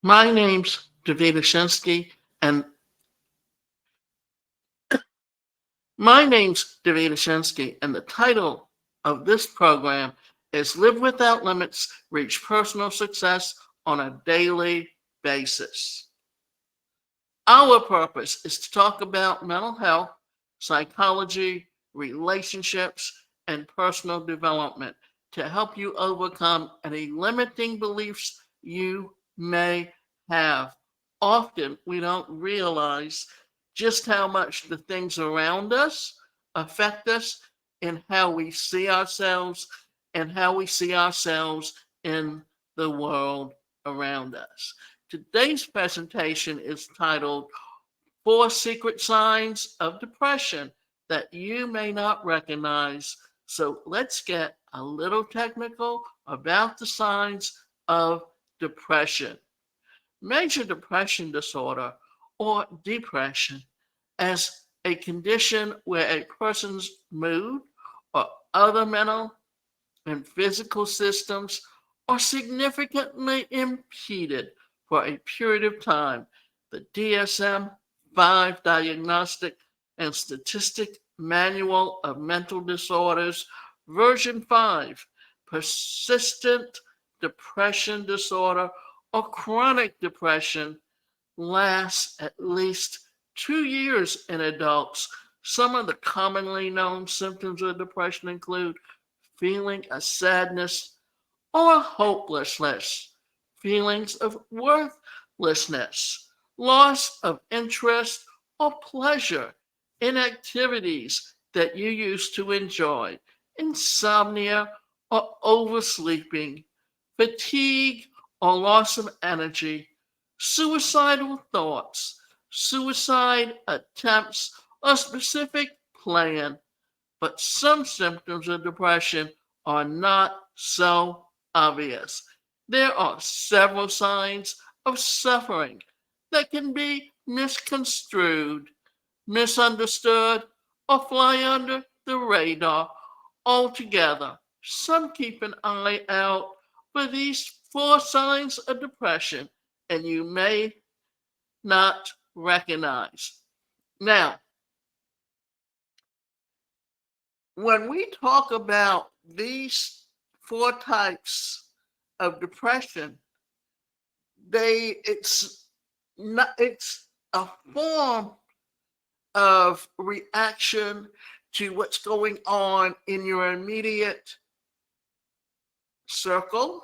My name's Davida Shinsky, and the title of this program is Live Without Limits, Reach Personal Success on a Daily Basis. Our purpose is to talk about mental health, psychology, relationships, and personal development to help you overcome any limiting beliefs you may have. Often we don't realize just how much the things around us affect us and how we see ourselves and how we see ourselves in the world around us. Today's presentation is titled Four Secret Signs of Depression That You May Not Recognize. So let's get a little technical about the signs of depression. Major depression disorder or depression as a condition where a person's mood or other mental and physical systems are significantly impeded for a period of time. The DSM 5 Diagnostic and Statistic Manual of Mental Disorders, version 5, persistent depression disorder or chronic depression lasts at least 2 years in adults. Some of the commonly known symptoms of depression include feeling a sadness or hopelessness, feelings of worthlessness, loss of interest or pleasure in activities that you used to enjoy, insomnia or oversleeping, fatigue or loss of energy, suicidal thoughts, suicide attempts, or specific plan. But some symptoms of depression are not so obvious. There are several signs of suffering that can be misconstrued, misunderstood, or fly under the radar altogether. Some keep an eye out for these four signs of depression, and you may not recognize. Now, when we talk about these four types of depression, it's a form of reaction to what's going on in your immediate circle.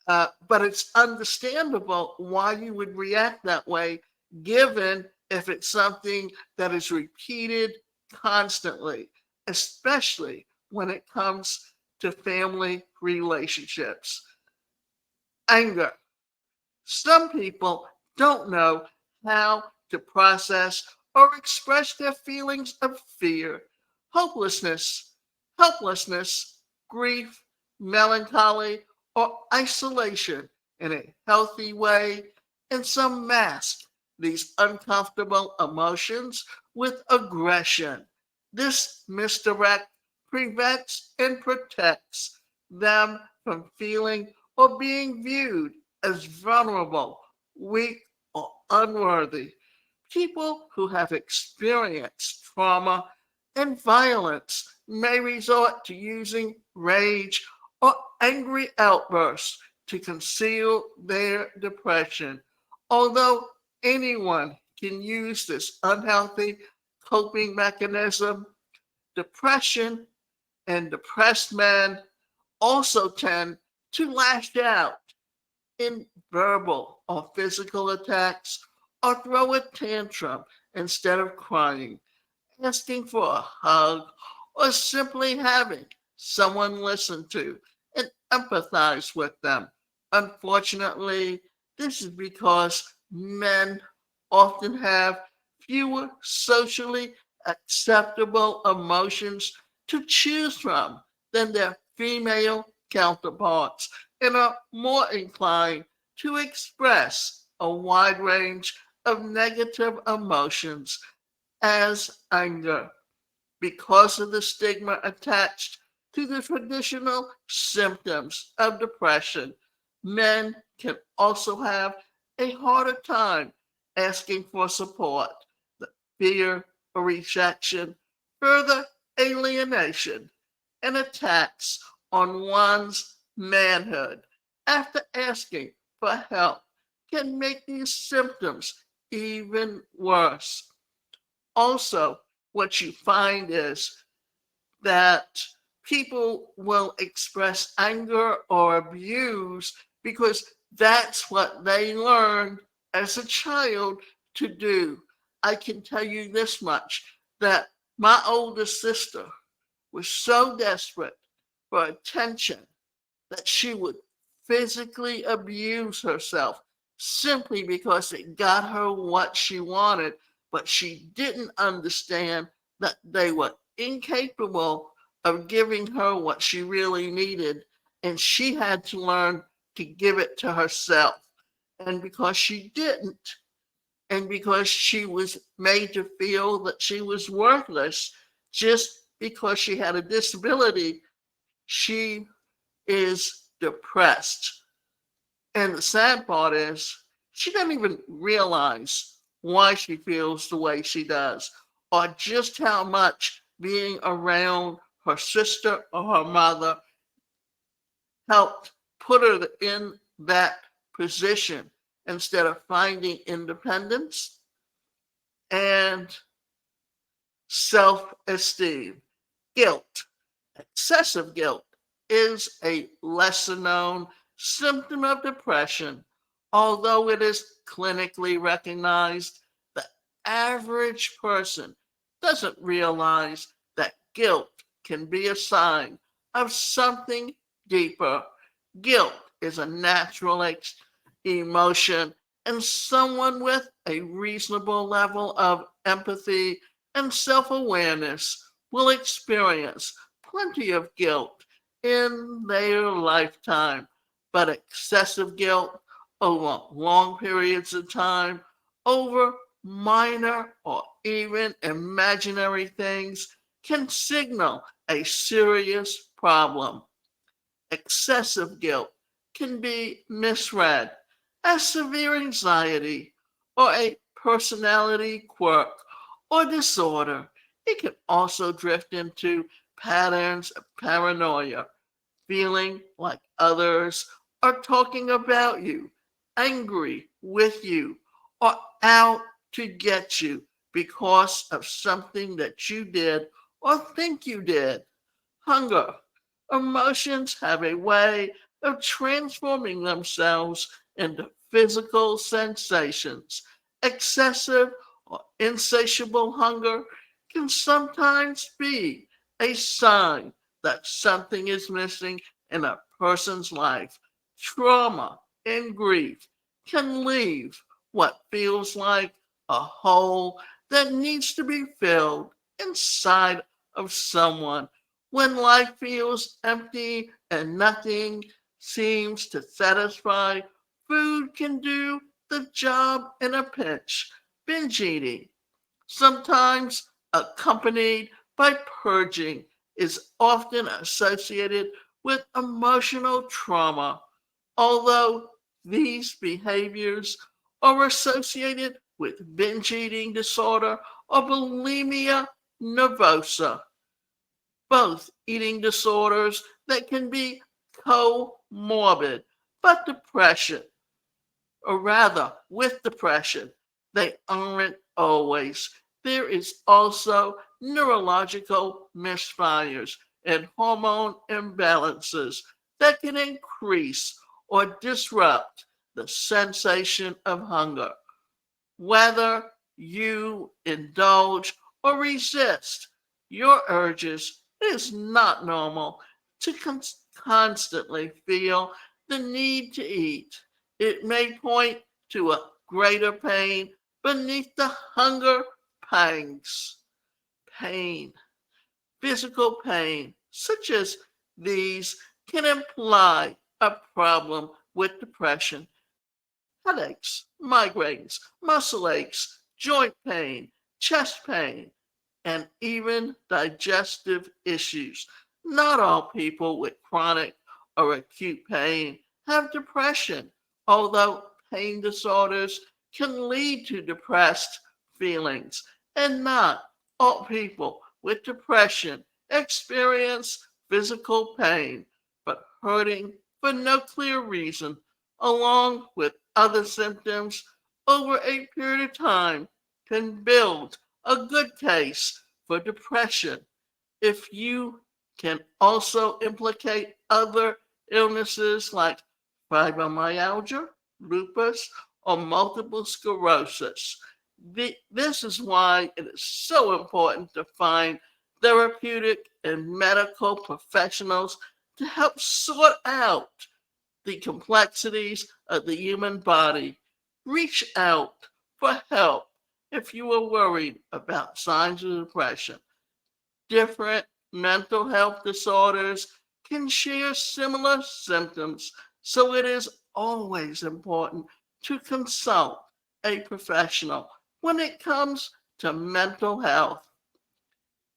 But it's understandable why you would react that way, given if it's something that is repeated constantly, especially when it comes to family relationships. Anger. Some people don't know how to process or express their feelings of fear, hopelessness, helplessness, grief, melancholy, or isolation in a healthy way, and some mask these uncomfortable emotions with aggression. This misdirect prevents and protects them from feeling or being viewed as vulnerable, weak, or unworthy. People who have experienced trauma and violence may resort to using rage or angry outbursts to conceal their depression. Although anyone can use this unhealthy coping mechanism, depression and depressed men also tend to lash out in verbal or physical attacks or throw a tantrum instead of crying, asking for a hug, or simply having someone listen to and empathize with them. Unfortunately, this is because men often have fewer socially acceptable emotions to choose from than their female counterparts and are more inclined to express a wide range of negative emotions as anger because of the stigma attached to the traditional symptoms of depression. Men can also have a harder time asking for support. The fear of rejection, further alienation, and attacks on one's manhood after asking for help can make these symptoms even worse. Also, what you find is that people will express anger or abuse because that's what they learned as a child to do. I can tell you this much, that my older sister was so desperate for attention that she would physically abuse herself simply because it got her what she wanted, but she didn't understand that they were incapable of giving her what she really needed, and she had to learn to give it to herself. And because she didn't, and because she was made to feel that she was worthless just because she had a disability, she is depressed. And the sad part is, she doesn't even realize why she feels the way she does, or just how much being around her sister or her mother helped put her in that position instead of finding independence and self esteem. Guilt, excessive guilt, is a lesser known symptom of depression. Although it is clinically recognized, the average person doesn't realize that guilt can be a sign of something deeper. Guilt is a natural emotion, and someone with a reasonable level of empathy and self awareness will experience plenty of guilt in their lifetime. But excessive guilt over long periods of time, over minor or even imaginary things, can signal a serious problem. Excessive guilt can be misread as severe anxiety or a personality quirk or disorder. It can also drift into patterns of paranoia, feeling like others are talking about you, angry with you, or out to get you because of something that you did or think you did. Hunger. Emotions have a way of transforming themselves into physical sensations. Excessive or insatiable hunger can sometimes be a sign that something is missing in a person's life. Trauma and grief can leave what feels like a hole that needs to be filled inside of someone. When life feels empty and nothing seems to satisfy, food can do the job in a pinch. Binge eating, sometimes accompanied by purging, is often associated with emotional trauma. Although these behaviors are associated with binge eating disorder or bulimia nervosa, both eating disorders that can be comorbid, but depression, or rather with depression, they aren't always. There is also neurological misfires and hormone imbalances that can increase or disrupt the sensation of hunger. Whether you indulge or resist your urges, it is not normal to constantly feel the need to eat. It may point to a greater pain beneath the hunger pangs. Pain, physical pain, such as these, can imply a problem with depression. Headaches, migraines, muscle aches, joint pain, chest pain, and even digestive issues. Not all people with chronic or acute pain have depression, although pain disorders can lead to depressed feelings, and not all people with depression experience physical pain, but hurting for no clear reason, along with other symptoms over a period of time, can build a good case for depression. If you can also implicate other illnesses like fibromyalgia, lupus, or multiple sclerosis. This is why it is so important to find therapeutic and medical professionals to help sort out the complexities of the human body. Reach out for help if you are worried about signs of depression. Different mental health disorders can share similar symptoms, so it is always important to consult a professional when it comes to mental health.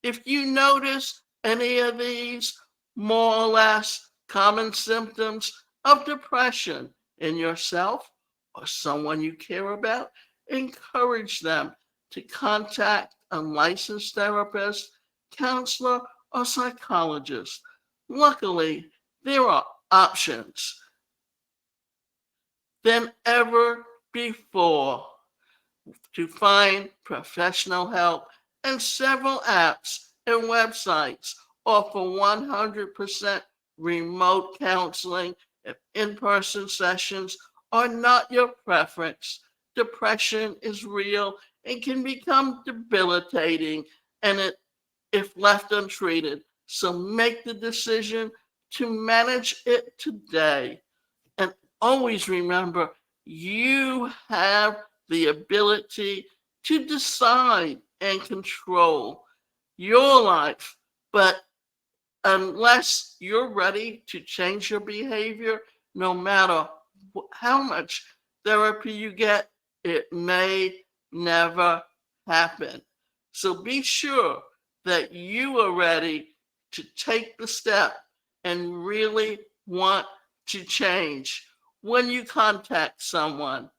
If you notice any of these more or less common symptoms of depression in yourself or someone you care about, encourage them to contact a licensed therapist, counselor, or psychologist. Luckily, there are options than ever before to find professional help, and several apps and websites offer 100% remote counseling if in-person sessions are not your preference. Depression is real and can become debilitating, and if left untreated. So make the decision to manage it today. And always remember, you have the ability to decide and control your life. But unless you're ready to change your behavior, no matter how much therapy you get, it may never happen. So be sure that you are ready to take the step and really want to change when you contact someone